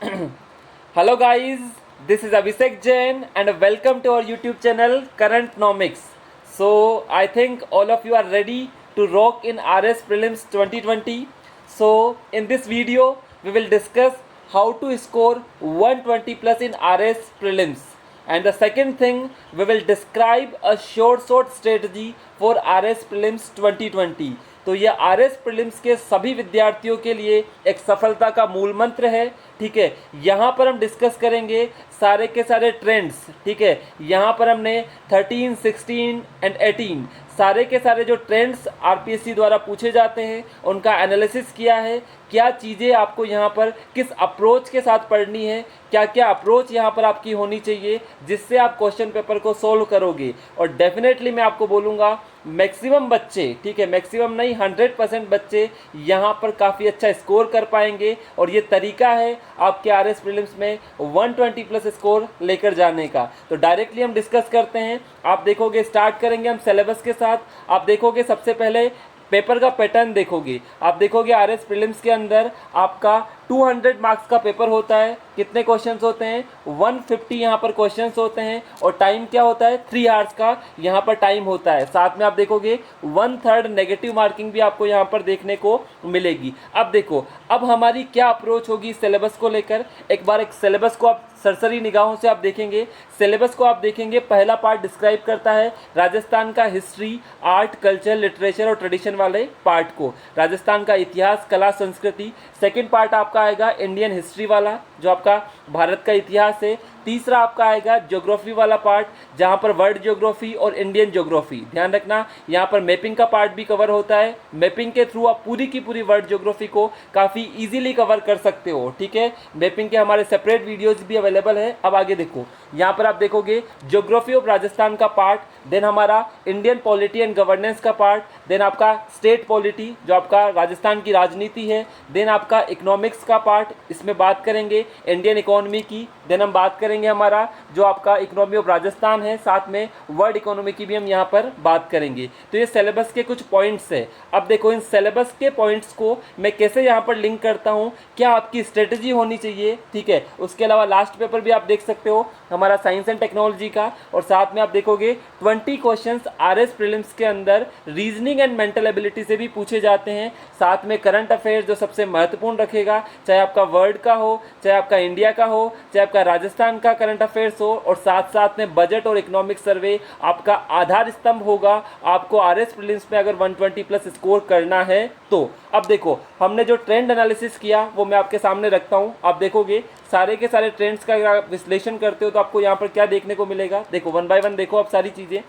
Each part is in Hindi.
Hello guys, this is Abhishek Jain and welcome to our YouTube channel Currentnomics. So I think all of you are ready to rock in RS Prelims 2020. So in this video we will discuss how to score 120 plus in RS Prelims. And the second thing, we will describe a short strategy for RS Prelims 2020. तो ये RS Prelims के सभी विद्यार्थियों के लिए एक सफलता का मूल मंत्र है। ठीक है, यहाँ पर हम डिस्कस करेंगे सारे के सारे ट्रेंड्स। ठीक है, यहाँ पर हमने 13, 16 एंड 18 सारे के सारे जो ट्रेंड्स आरपीएससी द्वारा पूछे जाते हैं उनका एनालिसिस किया है। क्या चीज़ें आपको यहाँ पर किस अप्रोच के साथ पढ़नी है, क्या क्या अप्रोच यहाँ पर आपकी होनी चाहिए जिससे आप क्वेश्चन पेपर को सोल्व करोगे। और डेफिनेटली मैं आपको बोलूँगा मैक्सिमम बच्चे, ठीक है, मैक्सिमम नहीं 100% बच्चे यहाँ पर काफ़ी अच्छा स्कोर कर पाएंगे। और ये तरीका है आपके आरएस प्रीलिम्स में 120 प्लस स्कोर लेकर जाने का। तो डायरेक्टली हम डिस्कस करते हैं। आप देखोगे, स्टार्ट करेंगे हम सिलेबस के साथ। आप देखोगे सबसे पहले पेपर का पैटर्न देखोगे। आप देखोगे आरएस प्रीलिम्स के अंदर आपका 200 मार्क्स का पेपर होता है। कितने क्वेश्चंस होते हैं? 150 यहाँ पर क्वेश्चंस होते हैं। और टाइम क्या होता है? 3 आवर्स का यहाँ पर टाइम होता है। साथ में आप देखोगे 1/3 नेगेटिव मार्किंग भी आपको यहाँ पर देखने को मिलेगी। अब देखो, अब हमारी क्या अप्रोच होगी सिलेबस को लेकर। एक बार एक सिलेबस को आप सरसरी निगाहों से आप देखेंगे। सिलेबस को आप देखेंगे, पहला पार्ट डिस्क्राइब करता है राजस्थान का हिस्ट्री, आर्ट, कल्चर, लिटरेचर और ट्रेडिशन वाले पार्ट को। राजस्थान का इतिहास, कला, संस्कृति। सेकंड पार्ट आपका आएगा इंडियन हिस्ट्री वाला, जो आपका भारत का इतिहास है। तीसरा आपका आएगा ज्योग्राफी वाला पार्ट, जहाँ पर वर्ल्ड ज्योग्राफी और इंडियन ज्योग्राफी। ध्यान रखना, यहाँ पर मैपिंग का पार्ट भी कवर होता है। मैपिंग के थ्रू आप पूरी की पूरी वर्ल्ड ज्योग्राफी को काफ़ी इजीली कवर कर सकते हो। ठीक है, मैपिंग के हमारे सेपरेट वीडियोस भी अवेलेबल है। अब आगे देखो, यहाँ पर आप देखोगे ज्योग्राफी ऑफ राजस्थान का पार्ट, देन हमारा इंडियन पॉलिटी एंड गवर्नेंस का पार्ट, देन आपका स्टेट पॉलिटी जो आपका राजस्थान की राजनीति है, देन आपका इकोनॉमिक्स का पार्ट, इसमें बात करेंगे इंडियन इकोनॉमी की, देन हम बात करेंगे हमारा जो आपका इकोनॉमी ऑफ राजस्थान है, साथ में वर्ल्ड इकोनॉमी की भी हम यहाँ पर बात करेंगे। तो ये सिलेबस के कुछ पॉइंट्स है। अब देखो, इन सिलेबस के पॉइंट्स को मैं कैसे यहाँ पर लिंक करता हूँ, क्या आपकी स्ट्रेटजी होनी चाहिए। ठीक है, उसके अलावा लास्ट पेपर भी आप देख सकते हो हमारा साइंस एंड टेक्नोलॉजी का। और साथ में आप देखोगे 20 क्वेश्चंस आरएस प्रीलिम्स के अंदर रीजनिंग एंड मेंटल एबिलिटी से भी पूछे जाते हैं। साथ में करंट अफेयर्स जो सबसे महत्वपूर्ण रखेगा, चाहे आपका वर्ल्ड का हो, चाहे आपका इंडिया का हो, चाहे आपका राजस्थान का करंट अफेयर्स हो। और साथ साथ में बजट और इकोनॉमिक सर्वे आपका आधार स्तंभ होगा आपको आरएस प्रीलिम्स में अगर 120 प्लस स्कोर करना है तो। अब देखो, हमने जो ट्रेंड एनालिसिस किया वो मैं आपके सामने रखता हूँ। आप देखोगे सारे के सारे ट्रेंड्स का अगर आप विश्लेषण करते हो तो आपको यहाँ पर क्या देखने को मिलेगा। देखो, 1 बाय 1 देखो आप सारी चीज़ें।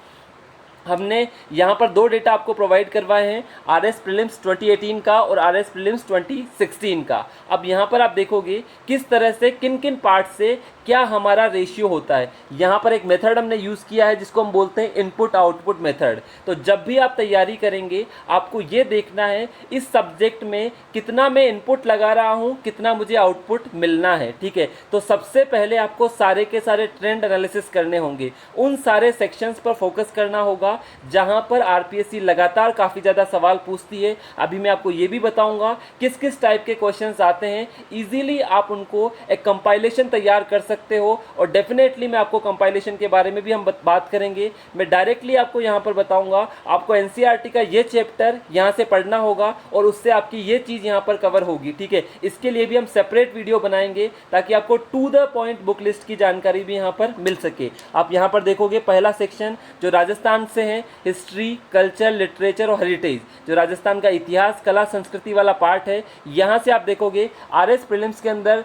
हमने यहाँ पर 2 डेटा आपको प्रोवाइड करवाए हैं, आरएस प्रीलिम्स 2018 का और आरएस प्रीलिम्स 2016 का। अब यहाँ पर आप देखोगे किस तरह से किन किन पार्ट से क्या हमारा रेशियो होता है। यहाँ पर एक मेथड हमने यूज़ किया है जिसको हम बोलते हैं इनपुट आउटपुट मेथड। तो जब भी आप तैयारी करेंगे आपको ये देखना है इस सब्जेक्ट में कितना मैं इनपुट लगा रहा हूँ, कितना मुझे आउटपुट मिलना है। ठीक है, तो सबसे पहले आपको सारे के सारे ट्रेंड एनालिसिस करने होंगे, उन सारे सेक्शंस पर फोकस करना होगा जहां पर आरपीएससी लगातार काफ़ी ज़्यादा सवाल पूछती है। अभी मैं आपको ये भी बताऊंगा किस किस टाइप के क्वेश्चंस आते हैं। इजीली आप उनको एक कंपाइलेशन तैयार कर सकते हो। और डेफिनेटली मैं आपको कंपाइलेशन के बारे में भी हम बात करेंगे। मैं डायरेक्टली आपको यहाँ पर बताऊंगा, आपको एनसीईआरटी का ये चैप्टर यहाँ से पढ़ना होगा और उससे आपकी ये चीज़ यहाँ पर कवर होगी। ठीक है, इसके लिए भी हम सेपरेट वीडियो बनाएंगे ताकि आपको to the point book list की जानकारी भी यहाँ पर मिल सके। आप यहाँ पर देखोगे पहला सेक्शन जो राजस्थान से है, हिस्ट्री, कल्चर, लिटरेचर और हेरिटेज, जो राजस्थान का इतिहास, कला, संस्कृति वाला पार्ट है। यहाँ से आप देखोगे आरएस प्रीलिम्स के अंदर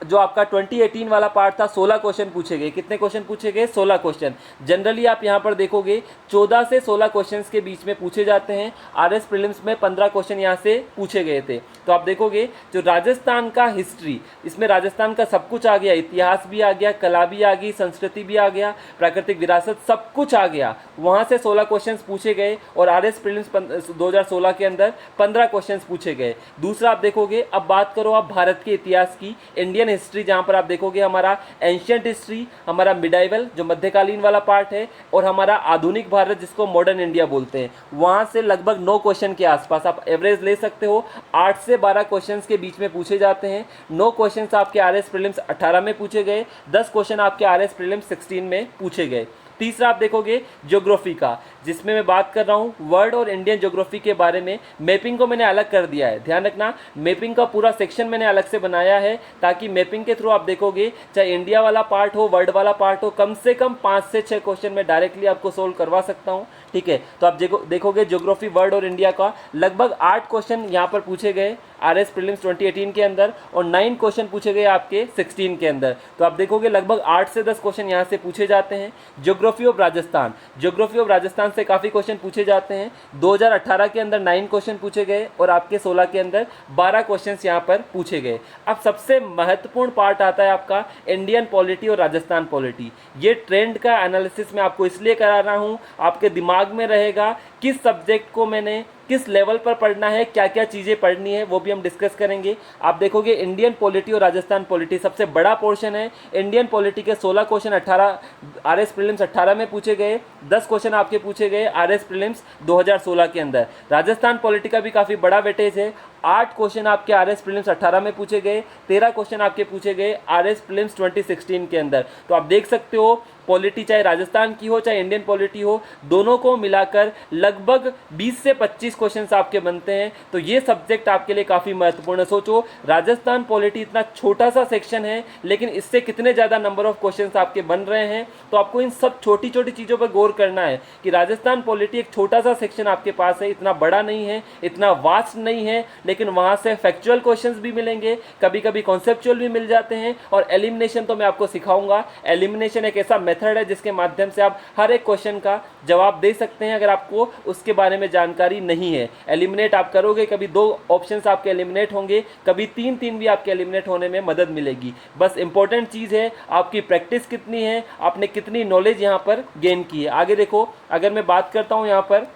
जो आपका 2018 वाला पार्ट था 16 क्वेश्चन पूछे गए। कितने क्वेश्चन पूछे गए? 16 क्वेश्चन। जनरली आप यहाँ पर देखोगे 14 से 16 क्वेश्चंस के बीच में पूछे जाते हैं। आरएस प्रीलिम्स में 15 क्वेश्चन यहाँ से पूछे गए थे। तो आप देखोगे जो राजस्थान का हिस्ट्री, इसमें राजस्थान का सब कुछ आ गया, इतिहास भी आ गया, कला भी आ गई, संस्कृति भी आ गया, प्राकृतिक विरासत सब कुछ आ गया। वहाँ से 16 क्वेश्चंस पूछे गए और आरएस प्रीलिम्स 2016 के अंदर 15 क्वेश्चंस पूछे गए। दूसरा आप देखोगे, अब बात करो आप भारत के इतिहास की, इंडियन हिस्ट्री, जहां पर आप देखोगे हमारा एंशियंट हिस्ट्री, हमारा मिडाइवल जो मध्यकालीन वाला पार्ट है, और हमारा आधुनिक भारत जिसको मॉडर्न इंडिया बोलते हैं, वहां से लगभग 9 क्वेश्चन के आसपास आप एवरेज ले सकते हो। 8 से 12 क्वेश्चंस के बीच में पूछे जाते हैं। 9 क्वेश्चंस आपके आरएस प्रीलिम्स 18 में पूछे गए, 10 क्वेश्चन आपके आरएस प्रीलिम्स 16 में पूछे गए। तीसरा आप देखोगे ज्योग्राफी का, जिसमें मैं बात कर रहा हूँ वर्ल्ड और इंडियन ज्योग्राफी के बारे में। मैपिंग को मैंने अलग कर दिया है, ध्यान रखना, मैपिंग का पूरा सेक्शन मैंने अलग से बनाया है, ताकि मैपिंग के थ्रू आप देखोगे, चाहे इंडिया वाला पार्ट हो, वर्ल्ड वाला पार्ट हो, कम से कम 5 से 6 क्वेश्चन मैं डायरेक्टली आपको सोल्व करवा सकता हूँ। ठीक है, तो आप देखोगे ज्योग्राफी वर्ल्ड और इंडिया का लगभग 8 क्वेश्चन यहाँ पर पूछे गए आरएस प्रीलिम्स 2018 के अंदर, और 9 क्वेश्चन पूछे गए आपके 16 के अंदर। तो आप देखोगे लगभग 8 से 10 क्वेश्चन यहाँ से पूछे जाते हैं। Geography of Rajasthan, geography of Rajasthan से काफ़ी क्वेश्चन पूछे जाते हैं। 2018 के अंदर 9 क्वेश्चन पूछे गए और आपके 16 के अंदर 12 क्वेश्चन यहाँ पर पूछे गए। अब सबसे महत्वपूर्ण पार्ट आता है आपका इंडियन पॉलिटी और राजस्थान पॉलिटी। ये ट्रेंड का एनालिसिस मैं आपको इसलिए करा रहा हूँ, आपके दिमाग में रहेगा किस सब्जेक्ट को मैंने किस लेवल पर पढ़ना है, क्या क्या चीज़ें पढ़नी है, वो भी हम डिस्कस करेंगे। आप देखोगे इंडियन पॉलिटी और राजस्थान पॉलिटी सबसे बड़ा पोर्शन है। इंडियन पॉलिटी के 16 क्वेश्चन 18 आरएस प्रीलिम्स 18 में पूछे गए, 10 क्वेश्चन आपके पूछे गए आरएस प्रीलिम्स 2016 के अंदर। राजस्थान पॉलिटी का भी काफ़ी बड़ा वेटेज है, 8 क्वेश्चन आपके आरएस प्रीलिम्स 18 में पूछे गए, 13 क्वेश्चन आपके पूछे गए आरएस प्रीलिम्स 2016 के अंदर। तो आप देख सकते हो पॉलिटी चाहे राजस्थान की हो चाहे इंडियन पॉलिटी हो, दोनों को मिलाकर लगभग 20 से 25 क्वेश्चंस आपके बनते हैं। तो ये सब्जेक्ट आपके लिए काफ़ी महत्वपूर्ण है। सोचो राजस्थान पॉलिटी इतना छोटा सा सेक्शन है, लेकिन इससे कितने ज़्यादा नंबर ऑफ क्वेश्चंस आपके बन रहे हैं। तो आपको इन सब छोटी छोटी चीज़ों पर गौर करना है कि राजस्थान पॉलिटी एक छोटा सा सेक्शन आपके पास है, इतना बड़ा नहीं है, इतना वास्ट नहीं है, लेकिन वहाँ से फैक्चुअल क्वेश्चंस भी मिलेंगे, कभी कभी कॉन्सेप्चुअल भी मिल जाते हैं, और एलिमिनेशन तो मैं आपको सिखाऊंगा। एलिमिनेशन एक ऐसा मेथड है जिसके माध्यम से आप हर एक क्वेश्चन का जवाब दे सकते हैं अगर आपको उसके बारे में जानकारी नहीं है। एलिमिनेट आप करोगे, कभी 2 ऑप्शंस आपके एलिमिनेट होंगे, कभी 3 भी आपके एलिमिनेट होने में मदद मिलेगी। बस इंपॉर्टेंट चीज़ है आपकी प्रैक्टिस कितनी है, आपने कितनी नॉलेज यहाँ पर गेन की है। आगे देखो, अगर मैं बात करता हूँ यहाँ पर,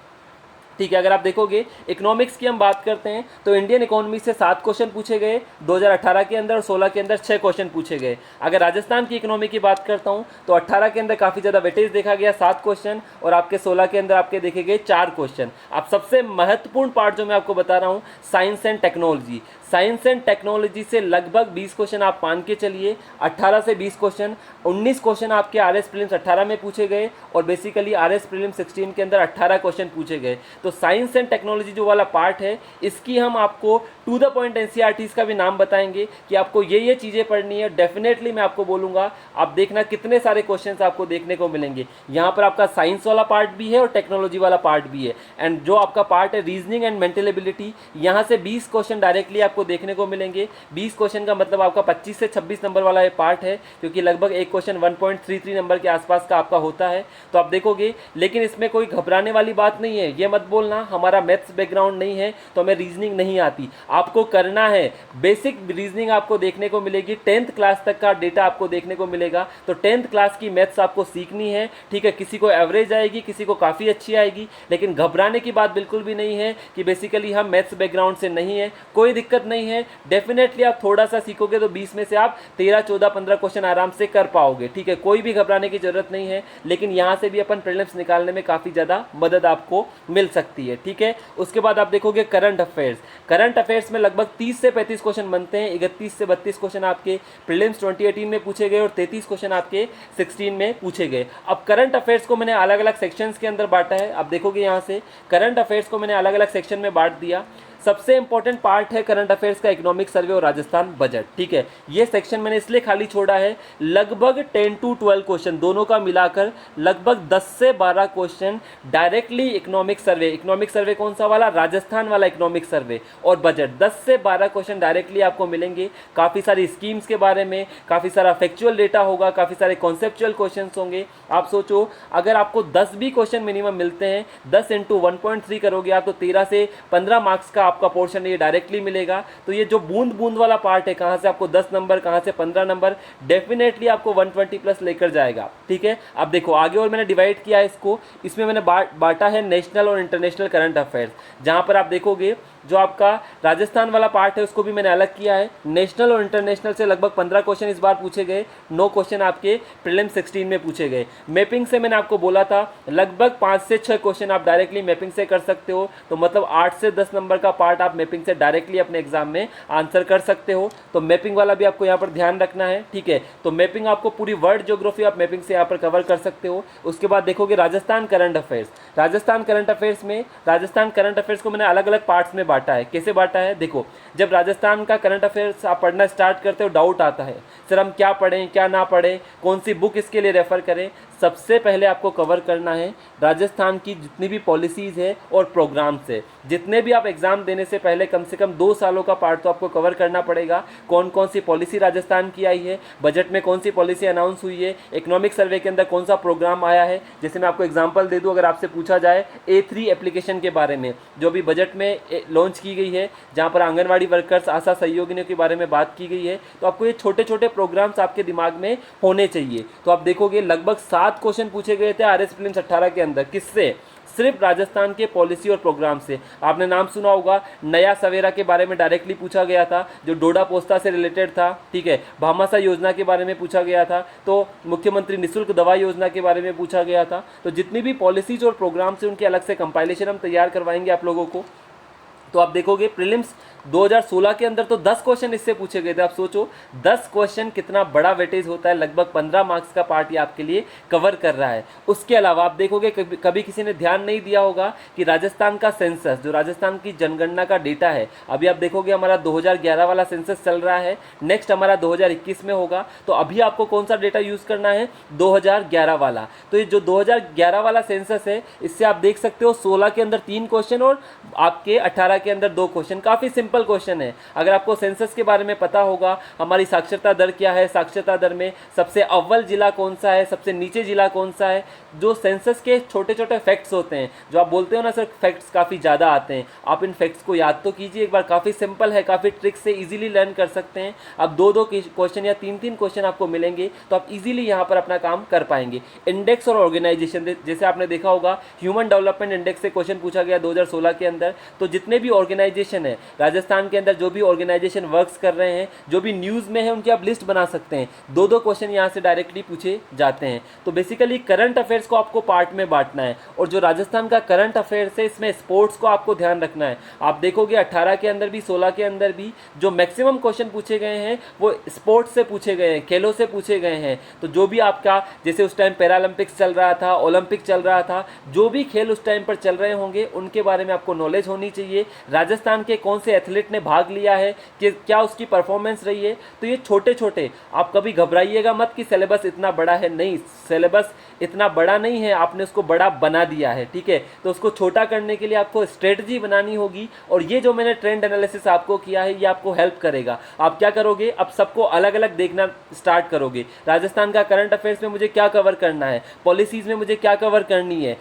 ठीक है, अगर आप देखोगे इकोनॉमिक्स की हम बात करते हैं तो इंडियन इकोनॉमी से 7 क्वेश्चन पूछे गए 2018 के अंदर, और 16 के अंदर 6 क्वेश्चन पूछे गए। अगर राजस्थान की इकोनॉमी की बात करता हूं तो 18 के अंदर काफ़ी ज़्यादा वेटेज देखा गया 7 क्वेश्चन, और आपके 16 के अंदर आपके देखे गए 4 क्वेश्चन। अब सबसे महत्वपूर्ण पार्ट जो मैं आपको बता रहा हूँ, science and technology. Science and technology से लगभग 20 क्वेश्चन आप मान के चलिए, 18 से 20 क्वेश्चन, 19 क्वेश्चन आपके आरएस प्रीलिम्स 18 में पूछे गए, और बेसिकली आरएस प्रीलिम्स 16 के अंदर 18 क्वेश्चन पूछे गए। तो साइंस एंड टेक्नोलॉजी जो वाला पार्ट है, इसकी हम आपको टू द पॉइंट एनसीईआरटीज का भी नाम बताएंगे कि आपको ये चीज़ें पढ़नी है। डेफिनेटली मैं आपको बोलूँगा, आप देखना कितने सारे क्वेश्चंस आपको देखने को मिलेंगे। यहाँ पर आपका साइंस वाला पार्ट भी है और टेक्नोलॉजी वाला पार्ट भी है, एंड जो आपका पार्ट है रीजनिंग एंड मेंटल एबिलिटी, यहाँ से 20 क्वेश्चन डायरेक्टली आपको देखने को मिलेंगे। 20 क्वेश्चन का मतलब आपका 25 से 26 नंबर वाला ये पार्ट है, क्योंकि लगभग एक क्वेश्चन 1.33 नंबर के आसपास का आपका होता है। तो आप देखोगे, लेकिन इसमें कोई घबराने वाली बात नहीं है। ये मत बोलना हमारा मैथ्स बैकग्राउंड नहीं है तो हमें रीजनिंग नहीं आती। आपको करना है, बेसिक रीजनिंग आपको देखने को मिलेगी, 10th क्लास तक का डेटा आपको देखने को मिलेगा। तो 10th क्लास की मैथ्स आपको सीखनी है, ठीक है। किसी को एवरेज आएगी, किसी को काफ़ी अच्छी आएगी, लेकिन घबराने की बात बिल्कुल भी नहीं है कि बेसिकली हम मैथ्स बैकग्राउंड से नहीं है, कोई दिक्कत नहीं है। डेफिनेटली आप थोड़ा सा सीखोगे तो 20 में से आप 13, 14, 15 क्वेश्चन आराम से कर पाओगे, ठीक है। कोई भी घबराने की जरूरत नहीं है, लेकिन यहाँ से भी अपन प्रीलिम्स निकालने में काफ़ी ज़्यादा मदद आपको मिल सकती है, ठीक है। उसके बाद आप देखोगे करंट अफेयर्स। करंट अफेयर्स में लगभग 30 से 35 क्वेश्चन बनते हैं। 31 से 32 क्वेश्चन आपके प्रीलिम्स 2018 में पूछे गए और 33 क्वेश्चन आपके 16 में पूछे गए। अब करंट अफेयर्स को मैंने अलग अलग सेक्शंस के अंदर बांटा है। आप देखोगे यहाँ से करंट अफेयर्स को मैंने अलग अलग सेक्शन में बांट दिया। सबसे इंपॉर्टेंट पार्ट है करंट अफेयर्स का इकोनॉमिक सर्वे और राजस्थान बजट, ठीक है। ये सेक्शन मैंने इसलिए खाली छोड़ा है, लगभग 10 to 12 क्वेश्चन दोनों का मिलाकर लगभग 10 से 12 question directly economic survey. Economic survey कौन सा वाला? राजस्थान वाला इकोनॉमिक सर्वे और बजट। 10 से 12 क्वेश्चन डायरेक्टली आपको मिलेंगे। काफ़ी सारी स्कीम्स के बारे में, काफ़ी सारा फैक्चुअल डेटा होगा, काफ़ी सारे कॉन्सेप्चुअल क्वेश्चन होंगे। आप सोचो, अगर आपको 10 भी क्वेश्चन मिनिमम मिलते हैं, 10 × 1.3 करोगे आप तो 13 से 15 मार्क्स का आपका पोर्शन ये डायरेक्टली मिलेगा। तो ये जो बूंद बूंद वाला पार्ट है, कहाँ से आपको 10 नंबर, कहाँ से 15 नंबर, डेफिनेटली आपको 120 प्लस लेकर जाएगा। ठीक है, अब देखो आगे और मैंने डिवाइड किया है इसको, इसमें मैंने बांटा है नेशनल और इंटरनेशनल करंट अफेयर्स, जहाँ पर आप देखोगे जो आपका राजस्थान वाला पार्ट है उसको भी मैंने अलग किया है। नेशनल और इंटरनेशनल से लगभग 15 क्वेश्चन इस बार पूछे गए, 9 क्वेश्चन आपके प्रीलिम 16 में पूछे गए। मैपिंग से मैंने आपको बोला था लगभग 5 से 6 क्वेश्चन आप डायरेक्टली मैपिंग से कर सकते हो, तो मतलब 8 से 10 नंबर का पार्ट आप मैपिंग से डायरेक्टली अपने एग्जाम में आंसर कर सकते हो। तो मैपिंग वाला भी आपको यहाँ पर ध्यान रखना है। ठीक है, तो मैपिंग आपको पूरी वर्ल्ड ज्योग्राफी आप मैपिंग से यहाँ पर कवर कर सकते हो। उसके बाद देखोगे Rajasthan current affairs. Rajasthan current affairs में राजस्थान करंट अफेयर्स को मैंने अलग अलग पार्ट्स में बांटा है। कैसे बांटा है, देखो जब राजस्थान का करंट अफेयर्स आप पढ़ना स्टार्ट करते हो डाउट आता है, सर हम क्या पढ़ें क्या ना पढ़ें, कौन सी बुक इसके लिए रेफर करें। सबसे पहले आपको कवर करना है राजस्थान की जितनी भी पॉलिसीज़ है और प्रोग्राम्स है। जितने भी आप एग्ज़ाम देने से पहले कम से कम 2 सालों का पार्ट तो आपको कवर करना पड़ेगा। कौन कौन सी पॉलिसी राजस्थान की आई है, बजट में कौन सी पॉलिसी अनाउंस हुई है, इकोनॉमिक सर्वे के अंदर कौन सा प्रोग्राम आया है। जैसे मैं आपको एग्जांपल दे दूं, अगर आपसे पूछा जाए A3 एप्लीकेशन के बारे में जो भी बजट में लॉन्च की गई है, जहाँ पर आंगनवाड़ी वर्कर्स, आशा सहयोगिनियों के बारे में बात की गई है, तो आपको ये छोटे छोटे प्रोग्राम्स आपके दिमाग में होने चाहिए। तो आप देखोगे लगभग 7 क्वेश्चन पूछे गए थे RS प्रीलिम्स 18 के अंदर। किससे? सिर्फ राजस्थान के पॉलिसी और प्रोग्राम से। आपने नाम सुना होगा, नया सवेरा के बारे में डायरेक्टली पूछा गया था जो डोडा पोस्ता से रिलेटेड था। ठीक है, भामाशाह योजना के बारे में पूछा गया था, तो मुख्यमंत्री निःशुल्क दवा योजना के बारे में पूछा गया था। तो जितनी भी पॉलिसीज और प्रोग्राम से उनके अलग से कंपाइलेशन हम तैयार करवाएंगे आप लोगों को। तो आप देखोगे प्रीलिम्स 2016 के अंदर तो 10 क्वेश्चन इससे पूछे गए थे। आप सोचो 10 क्वेश्चन कितना बड़ा वेटेज होता है, लगभग 15 मार्क्स का पार्ट ये आपके लिए कवर कर रहा है। उसके अलावा आप देखोगे कभी किसी ने ध्यान नहीं दिया होगा कि राजस्थान का सेंसस, जो राजस्थान की जनगणना का डेटा है, अभी आप देखोगे हमारा 2011 वाला सेंसस चल रहा है, नेक्स्ट हमारा 2021 में होगा। तो अभी आपको कौन सा डेटा यूज़ करना है? 2011 वाला। तो ये जो 2011 वाला सेंसस है, इससे आप देख सकते हो 16 के अंदर 3 क्वेश्चन और आपके 18 के अंदर 2 क्वेश्चन। काफ़ी सिंपल क्वेश्चन है। अगर आपको सेंसस के बारे में पता होगा, हमारी साक्षरता दर क्या है, साक्षरता दर में सबसे अव्वल जिला कौन सा है, सबसे नीचे जिला कौन सा है, जो सेंसस के छोटे छोटे फैक्ट्स होते हैं, जो आप बोलते हो ना सर फैक्ट्स काफ़ी ज़्यादा आते हैं, आप इन फैक्ट्स को याद तो कीजिए एक बार। काफ़ी सिंपल है, काफ़ी ट्रिक से इजीली लर्न कर सकते हैं। अब 2-2 क्वेश्चन या 3-3 क्वेश्चन आपको मिलेंगे, तो आप इजीली यहाँ पर अपना काम कर पाएंगे। इंडेक्स और ऑर्गेनाइजेशन, जैसे आपने देखा होगा ह्यूमन डेवलपमेंट इंडेक्स से क्वेश्चन पूछा गया 2016 के अंदर। तो जितने भी ऑर्गेनाइजेशन है राजस्थान के अंदर, जो भी ऑर्गेनाइजेशन वर्क्स कर रहे हैं, जो भी न्यूज़ में है, उनकी आप लिस्ट बना सकते हैं। 2-2 क्वेश्चन यहाँ से डायरेक्टली पूछे जाते हैं। तो बेसिकली करंट अफेयर्स को आपको पार्ट में बांटना है। और जो राजस्थान का करंट अफेयर्स है, इसमें स्पोर्ट्स को आपको ध्यान रखना है। आप देखोगे 18 के अंदर भी 16 के अंदर भी जो मैक्सिमम क्वेश्चन पूछे गए हैं वो स्पोर्ट्स से पूछे गए हैं, खेलों से पूछे गए हैं। तो जो भी आपका, जैसे उस टाइम पैरालंपिक्स चल रहा था, ओलंपिक चल रहा था, जो भी खेल उस टाइम पर चल रहे होंगे उनके बारे में आपको नॉलेज होनी चाहिए। राजस्थान के कौन से एथलीट ने भाग लिया है, कि क्या उसकी परफॉर्मेंस रही है। तो ये छोटे छोटे, आप कभी घबराइएगा मत कि सिलेबस इतना बड़ा है, नहीं, सिलेबस इतना बड़ा नहीं है, आपने उसको बड़ा बना दिया है। ठीक है, तो उसको छोटा करने के लिए आपको स्ट्रेटजी बनानी होगी। और ये जो मैंने ट्रेंड एनालिसिस आपको किया है, ये आपको हेल्प करेगा। आप क्या करोगे, अब सबको अलग अलग देखना स्टार्ट करोगे। राजस्थान का करंट अफेयर्स में मुझे क्या कवर करना है, पॉलिसीज़ में मुझे क्या कवर करनी है,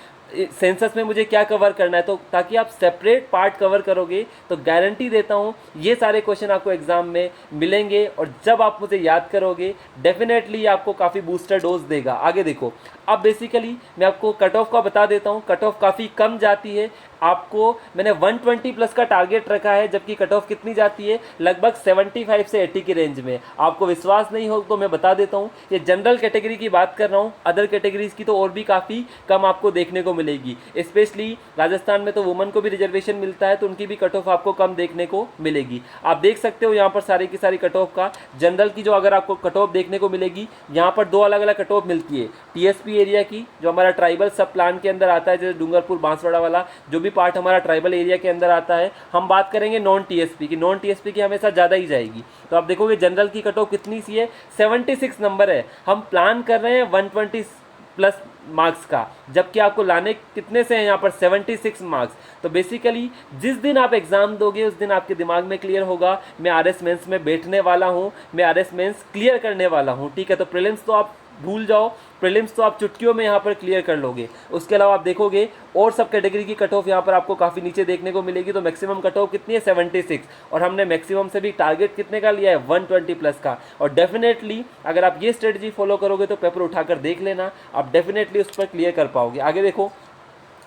सेंसस में मुझे क्या कवर करना है। तो ताकि आप सेपरेट पार्ट कवर करोगे तो गारंटी देता हूँ ये सारे क्वेश्चन आपको एग्जाम में मिलेंगे। और जब आप मुझे याद करोगे डेफिनेटली आपको काफ़ी बूस्टर डोज देगा। आगे देखो, अब बेसिकली मैं आपको कट ऑफ का बता देता हूँ। कट ऑफ काफ़ी कम जाती है, आपको मैंने 120 प्लस का टारगेट रखा है, जबकि कट ऑफ कितनी जाती है, लगभग 75 से 80 की रेंज में। आपको विश्वास नहीं हो तो मैं बता देता हूँ, ये जनरल कैटेगरी की बात कर रहा हूँ, अदर कैटेगरीज की तो और भी काफ़ी कम आपको देखने को मिलेगी। स्पेशली राजस्थान में तो वुमन को भी रिजर्वेशन मिलता है, तो उनकी भी कट ऑफ आपको कम देखने को मिलेगी। आप देख सकते हो यहाँ पर सारी की सारी कट ऑफ का, जनरल की जो अगर आपको कट ऑफ देखने को मिलेगी, यहाँ पर 2 अलग अलग कट ऑफ मिलती है। TSP एरिया की, जो हमारा ट्राइबल सब प्लान के अंदर आता है, जैसे डूंगरपुर बांसवाड़ा वाला जो भी पार्ट हमारा ट्राइबल एरिया के अंदर आता है, हम बात करेंगे नॉन TSP की। नॉन TSP की हमेशा ज़्यादा ही जाएगी। तो आप देखोगे जनरल की कट ऑफ कितनी सी है, 76 नंबर है। हम प्लान कर रहे हैं 120 प्लस मार्क्स का, जबकि आपको लाने कितने से हैं यहाँ पर 76 मार्क्स। तो बेसिकली जिस दिन आप एग्ज़ाम दोगे उस दिन आपके दिमाग में क्लियर होगा, मैं RS मेंस में बैठने वाला हूँ, मैं RS मेंस क्लियर करने वाला हूँ। ठीक है, तो प्रीलिम्स तो आप भूल जाओ, प्रीलिम्स तो आप चुटकियों में यहाँ पर क्लियर कर लोगे। उसके अलावा आप देखोगे और सब कैटेगरी की कट ऑफ यहाँ पर आपको काफ़ी नीचे देखने को मिलेगी। तो मैक्सिमम कट ऑफ कितनी है 76, और हमने मैक्सिमम से भी टारगेट कितने का लिया है 120 प्लस का। और डेफिनेटली अगर आप ये स्ट्रेटजी फॉलो करोगे तो पेपर उठाकर देख लेना, आप डेफिनेटली उस पर क्लियर कर पाओगे। आगे देखो,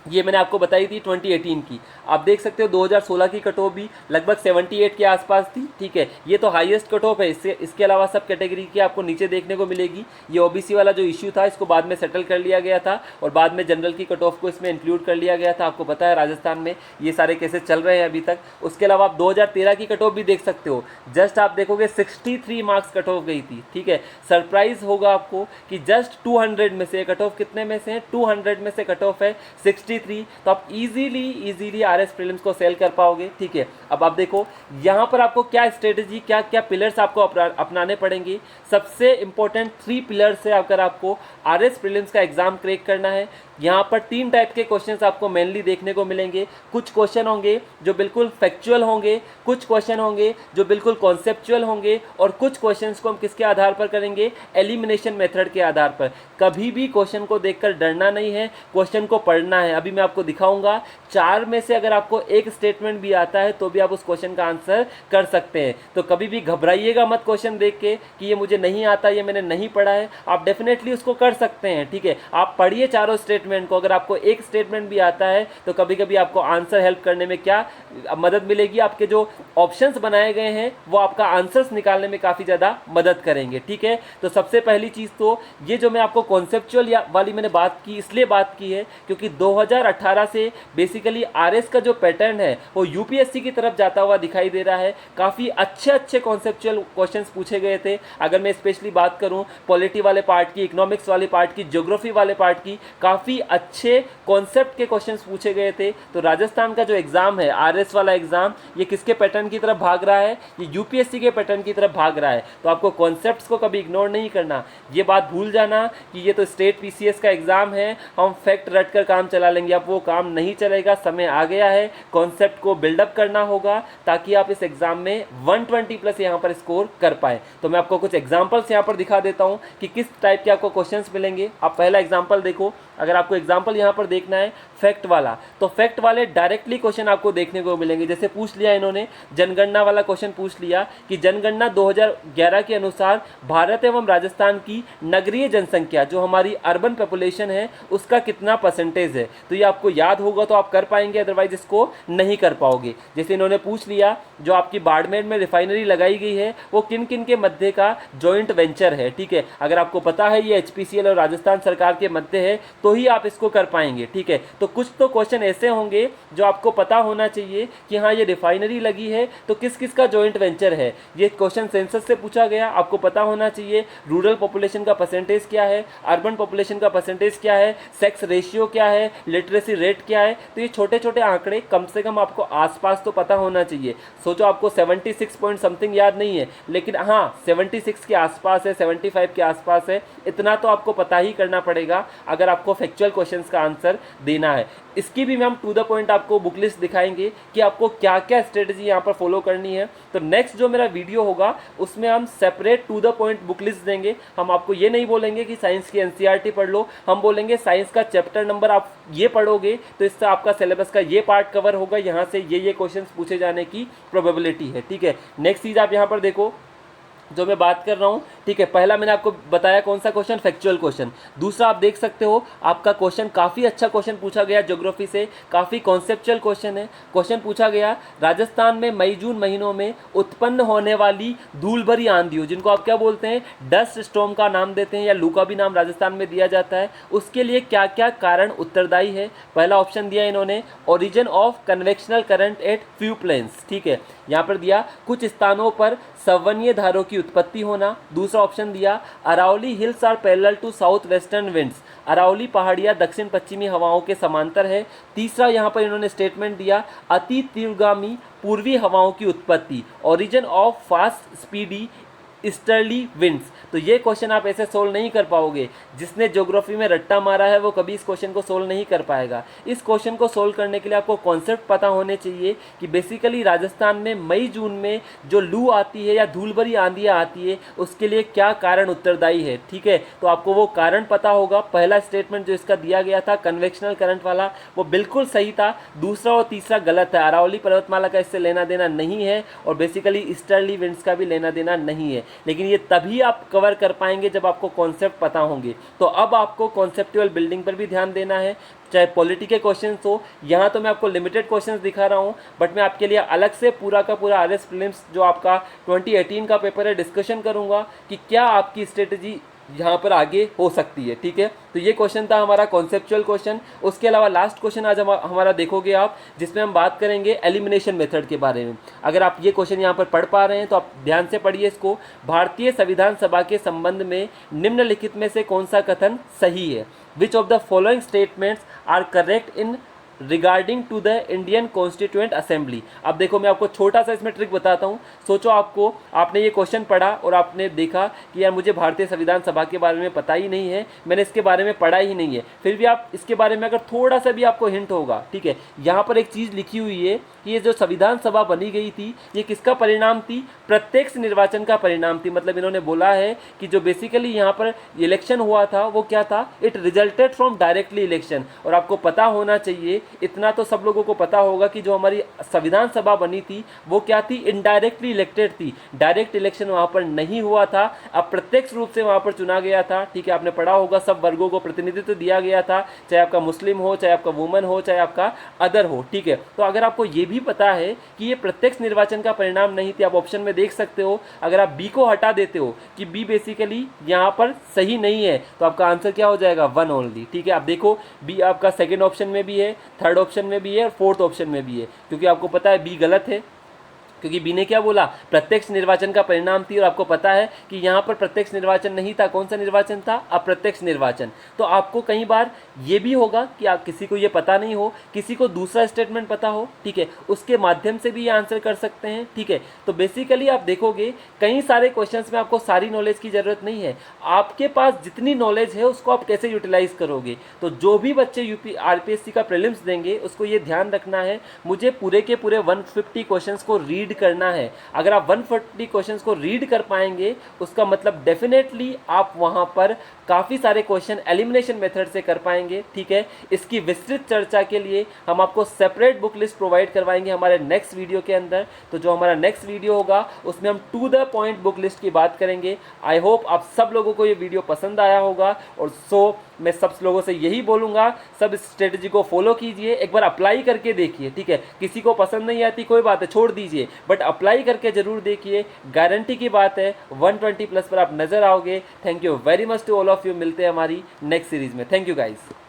ये मैंने आपको बताई थी 2018 की, आप देख सकते हो 2016 की कट ऑफ भी लगभग 78 के आसपास थी। ठीक है, ये तो हाईएस्ट कट ऑफ है। इसके अलावा सब कैटेगरी की आपको नीचे देखने को मिलेगी। ये ओबीसी वाला जो इश्यू था इसको बाद में सेटल कर लिया गया था, और बाद में जनरल की कट ऑफ को इसमें इंक्लूड कर लिया गया था। आपको पता है राजस्थान में ये सारे केसेस चल रहे हैं अभी तक। उसके अलावा आप 2013 की कट ऑफ भी देख सकते हो, जस्ट आप देखोगे 63 मार्क्स कट ऑफ गई थी। ठीक है, सरप्राइज होगा आपको कि जस्ट 200 में से कट ऑफ कितने में से है, 200 में से कट ऑफ है 63, तो आप इजीली आरएस प्रीलिम्स को सेल कर पाओगे। ठीक है, अब आप देखो यहाँ पर आपको क्या स्ट्रेटेजी, क्या क्या पिलर्स आपको अपनाने पड़ेंगे। सबसे इंपॉर्टेंट 3 पिलर्स है अगर आपको आरएस प्रीलिम्स का एग्जाम क्रैक करना है। यहाँ पर 3 टाइप के क्वेश्चंस आपको मेनली देखने को मिलेंगे। कुछ क्वेश्चन होंगे जो बिल्कुल फैक्चुअल होंगे, कुछ क्वेश्चन होंगे जो बिल्कुल कॉन्सेप्चुअल होंगे, और कुछ क्वेश्चंस को हम किसके आधार पर करेंगे, एलिमिनेशन मेथड के आधार पर। कभी भी क्वेश्चन को देखकर डरना नहीं है, क्वेश्चन को पढ़ना है। अभी मैं आपको दिखाऊंगा 4 में से अगर आपको एक स्टेटमेंट भी आता है तो भी आप उस क्वेश्चन का आंसर कर सकते हैं। तो कभी भी घबराइएगा मत क्वेश्चन देख के कि ये मुझे नहीं आता, ये मैंने नहीं पढ़ा है, आप डेफिनेटली उसको कर सकते हैं। ठीक है, आप पढ़िए चारों स्टेटमेंट को। अगर आपको एक स्टेटमेंट भी आता है तो कभी कभी आपको आंसर हेल्प करने में क्या मदद मिलेगी, आपके जो ऑप्शंस बनाए गए हैं वो आपका आंसर्स निकालने में काफ़ी ज़्यादा मदद करेंगे। ठीक है, तो सबसे पहली चीज़ तो ये जो मैं आपको कॉन्सेप्चुअल वाली मैंने बात की, इसलिए बात की है क्योंकि 2018 से बेसिकली आरएस का जो पैटर्न है वो यूपीएससी की तरफ जाता हुआ दिखाई दे रहा है। काफ़ी अच्छे कॉन्सेप्चुअल क्वेश्चंस पूछे गए थे। अगर मैं स्पेशली बात करूं पॉलिटी वाले पार्ट की, इकोनॉमिक्स वाले पार्ट की, ज्योग्राफी वाले पार्ट की, काफ़ी अच्छे कॉन्सेप्ट के क्वेश्चंस पूछे गए थे। तो राजस्थान का जो एग्जाम है आरएस वाला एग्जाम, ये किसके पैटर्न की तरफ भाग रहा है, ये यूपीएससी के पैटर्न की तरफ भाग रहा है। तो आपको कॉन्सेप्ट्स को कभी इग्नोर नहीं करना। ये बात भूल जाना कि ये तो स्टेट पीसीएस का एग्जाम है, हम फैक्ट रट कर काम चला लेंगे, अब वो काम नहीं चलेगा। समय आ गया है, कॉन्सेप्ट को बिल्डअप करना होगा ताकि आप इस एग्जाम में 120 प्लस यहाँ पर स्कोर कर पाए। तो मैं आपको कुछ एग्जांपल्स यहाँ पर दिखा देता हूँ कि किस टाइप के आपको क्वेश्चंस मिलेंगे। आप पहला एग्जांपल देखो, अगर आपको एग्जांपल यहाँ पर देखना है फैक्ट वाला, तो फैक्ट वाले डायरेक्टली क्वेश्चन आपको देखने को मिलेंगे। जैसे पूछ लिया इन्होंने जनगणना वाला क्वेश्चन पूछ लिया कि जनगणना 2011 के अनुसार भारत एवं राजस्थान की नगरीय जनसंख्या जो हमारी अर्बन पॉपुलेशन है उसका कितना परसेंटेज है। तो ये आपको याद होगा तो आप कर पाएंगे, अदरवाइज इसको नहीं कर पाओगे। जैसे इन्होंने पूछ लिया जो आपकी बाड़मेर में रिफाइनरी लगाई गई है वो किन किन के मध्य का जॉइंट वेंचर है। ठीक है, अगर आपको पता है ये एचपीसीएल और राजस्थान सरकार के मध्य है तो ही आप इसको कर पाएंगे। ठीक है, तो कुछ तो क्वेश्चन ऐसे होंगे जो आपको पता होना चाहिए कि हाँ ये रिफाइनरी लगी है तो किस किस का जॉइंट वेंचर है। ये क्वेश्चन सेंसस से पूछा गया, आपको पता होना चाहिए रूरल पॉपुलेशन का परसेंटेज क्या है, अर्बन पॉपुलेशन का परसेंटेज क्या है, सेक्स रेशियो क्या है, लिटरेसी रेट क्या है। तो ये छोटे छोटे आंकड़े कम से कम आपको आसपास तो पता होना चाहिए। सोचो आपको 76 पॉइंट समथिंग याद नहीं है, लेकिन हाँ 76 के आसपास है, 75 के आसपास है, इतना तो आपको पता ही करना पड़ेगा अगर आपको फैक्चुअल क्वेश्चंस का आंसर देना है। इसकी भी हम टू द पॉइंट आपको बुक लिस्ट दिखाएंगे कि आपको क्या क्या स्ट्रेटजी यहाँ पर फॉलो करनी है। तो नेक्स्ट जो मेरा वीडियो होगा उसमें हम separate to the point book list देंगे। हम आपको ये नहीं बोलेंगे कि साइंस की एनसीईआरटी पढ़ लो, हम बोलेंगे साइंस का चैप्टर नंबर आप ये पढ़ोगे तो इससे आपका सिलेबस का ये पार्ट कवर होगा, यहाँ से ये क्वेश्चंस पूछे जाने की प्रोबेबिलिटी है। ठीक है, नेक्स्ट चीज़ आप यहाँ पर देखो जो मैं बात कर रहा हूँ। ठीक है, पहला मैंने आपको बताया कौन सा क्वेश्चन, फैक्चुअल क्वेश्चन। दूसरा आप देख सकते हो आपका क्वेश्चन काफ़ी अच्छा क्वेश्चन पूछा गया ज्योग्राफी से, काफ़ी कॉन्सेप्चुअल क्वेश्चन है। क्वेश्चन पूछा गया राजस्थान में मई जून महीनों में उत्पन्न होने वाली धूल भरी आंधियों, जिनको आप क्या बोलते हैं डस्ट स्टॉर्म का नाम देते हैं या लू का भी नाम राजस्थान में दिया जाता है, उसके लिए क्या क्या कारण उत्तरदायी है। पहला ऑप्शन दिया इन्होंने origin of convectional current at few plains. ठीक है, यहाँ पर दिया कुछ स्थानों पर संवहनीय धारों की उत्पत्ति होना। दूसरा ऑप्शन दिया Aravalli hills are parallel to south western winds, Aravalli पहाड़ियाँ दक्षिण पश्चिमी हवाओं के समांतर है। तीसरा यहाँ पर इन्होंने स्टेटमेंट दिया अति तीव्रगामी पूर्वी हवाओं की उत्पत्ति, origin of fast speedy easterly winds. तो ये क्वेश्चन आप ऐसे सोल्व नहीं कर पाओगे। जिसने ज्योग्राफी में रट्टा मारा है वो कभी इस क्वेश्चन को सोल्व नहीं कर पाएगा। इस क्वेश्चन को सोल्व करने के लिए आपको कॉन्सेप्ट पता होने चाहिए कि बेसिकली राजस्थान में मई जून में जो लू आती है या धूल भरी आंधियाँ आती है उसके लिए क्या कारण उत्तरदायी है। ठीक है, तो आपको वो कारण पता होगा। पहला स्टेटमेंट जो इसका दिया गया था कन्वेक्शनल करंट वाला वो बिल्कुल सही था। दूसरा और तीसरा गलत है। अरावली पर्वतमाला का इससे लेना देना नहीं है और बेसिकली ईस्टर्ली विंड्स का भी लेना देना नहीं है। लेकिन ये तभी आप कवर कर पाएंगे जब आपको कॉन्सेप्ट पता होंगे। तो अब आपको कॉन्सेप्चुअल बिल्डिंग पर भी ध्यान देना है, चाहे पॉलिटी के क्वेश्चंस हो। यहाँ तो मैं आपको लिमिटेड क्वेश्चंस दिखा रहा हूँ, बट मैं आपके लिए अलग से पूरा का पूरा आरएस प्रीलिम्स जो आपका 2018 का पेपर है डिस्कशन करूँगा कि क्या आपकी स्ट्रेटजी यहाँ पर आगे हो सकती है। ठीक है, तो ये क्वेश्चन था हमारा कॉन्सेप्चुअल क्वेश्चन। उसके अलावा लास्ट क्वेश्चन आज हमारा देखोगे आप, जिसमें हम बात करेंगे एलिमिनेशन मेथड के बारे में। अगर आप ये क्वेश्चन यहाँ पर पढ़ पा रहे हैं तो आप ध्यान से पढ़िए इसको। भारतीय संविधान सभा के संबंध में निम्नलिखित में से कौन सा कथन सही है? Which of the following statements are correct in regarding to the Indian constituent assembly. अब देखो मैं आपको छोटा सा इसमें ट्रिक बताता हूँ। सोचो आपने ये क्वेश्चन पढ़ा और आपने देखा कि यार मुझे भारतीय संविधान सभा के बारे में पता ही नहीं है, मैंने इसके बारे में पढ़ा ही नहीं है। फिर भी आप इसके बारे में अगर थोड़ा सा भी आपको हिंट होगा, ठीक है, यहाँ पर एक चीज़ लिखी हुई है कि ये जो संविधान सभा बनी गई थी ये किसका परिणाम थी? प्रत्यक्ष निर्वाचन का परिणाम थी। मतलब इन्होंने बोला है कि जो बेसिकली यहाँ पर इलेक्शन हुआ था वो क्या था? It resulted from directly election. और आपको पता होना चाहिए, इतना तो सब लोगों को पता होगा कि जो हमारी संविधान सभा बनी थी वो क्या थी? इनडायरेक्टली इलेक्टेड थी। डायरेक्ट इलेक्शन वहाँ पर नहीं हुआ था, अब प्रत्यक्ष रूप से वहाँ पर चुना गया था। ठीक है, आपने पढ़ा होगा सब वर्गों को प्रतिनिधित्व दिया गया था, चाहे आपका मुस्लिम हो, चाहे आपका वुमन हो, चाहे आपका अदर हो। ठीक है, तो अगर आपको ये भी पता है कि ये प्रत्यक्ष निर्वाचन का परिणाम नहीं थी, आप ऑप्शन में देख सकते हो। अगर आप बी को हटा देते हो कि बी बेसिकली यहाँ पर सही नहीं है तो आपका आंसर क्या हो जाएगा? 1 ओनली। ठीक है, आप देखो बी आपका सेकेंड ऑप्शन में भी है, थर्ड ऑप्शन में भी है और फोर्थ ऑप्शन में भी है, क्योंकि आपको पता है बी गलत है। क्योंकि बी ने क्या बोला? प्रत्यक्ष निर्वाचन का परिणाम थी। और आपको पता है कि यहाँ पर प्रत्यक्ष निर्वाचन नहीं था। कौन सा निर्वाचन था? अप्रत्यक्ष निर्वाचन। तो आपको कई बार ये भी होगा कि आप किसी को ये पता नहीं हो, किसी को दूसरा स्टेटमेंट पता हो, ठीक है, उसके माध्यम से भी ये आंसर कर सकते हैं। ठीक है, तो बेसिकली आप देखोगे कई सारे क्वेश्चंस में आपको सारी नॉलेज की ज़रूरत नहीं है। आपके पास जितनी नॉलेज है उसको आप कैसे यूटिलाइज करोगे। तो जो भी बच्चे यूपी आरपीएससी का प्रीलिम्स देंगे उसको ये ध्यान रखना है, मुझे पूरे के पूरे 150 क्वेश्चंस को रीड करना है। अगर आप 140 क्वेश्चंस को रीड कर पाएंगे उसका मतलब डेफिनेटली आप वहां पर काफ़ी सारे क्वेश्चन एलिमिनेशन मेथड से कर पाएंगे। ठीक है, इसकी विस्तृत चर्चा के लिए हम आपको सेपरेट बुक लिस्ट प्रोवाइड करवाएंगे हमारे नेक्स्ट वीडियो के अंदर। तो जो हमारा नेक्स्ट वीडियो होगा उसमें हम to the point book list की बात करेंगे। आई होप आप सब लोगों को ये वीडियो पसंद आया होगा। और मैं सब लोगों से यही बोलूँगा, सब स्ट्रेटजी को फॉलो कीजिए, एक बार अप्लाई करके देखिए। ठीक है, किसी को पसंद नहीं आती कोई बात है, छोड़ दीजिए, बट अप्लाई करके जरूर देखिए। गारंटी की बात है 120 प्लस पर आप नजर आओगे। Thank you very much to all of you. मिलते हैं हमारी नेक्स्ट सीरीज में। Thank you guys.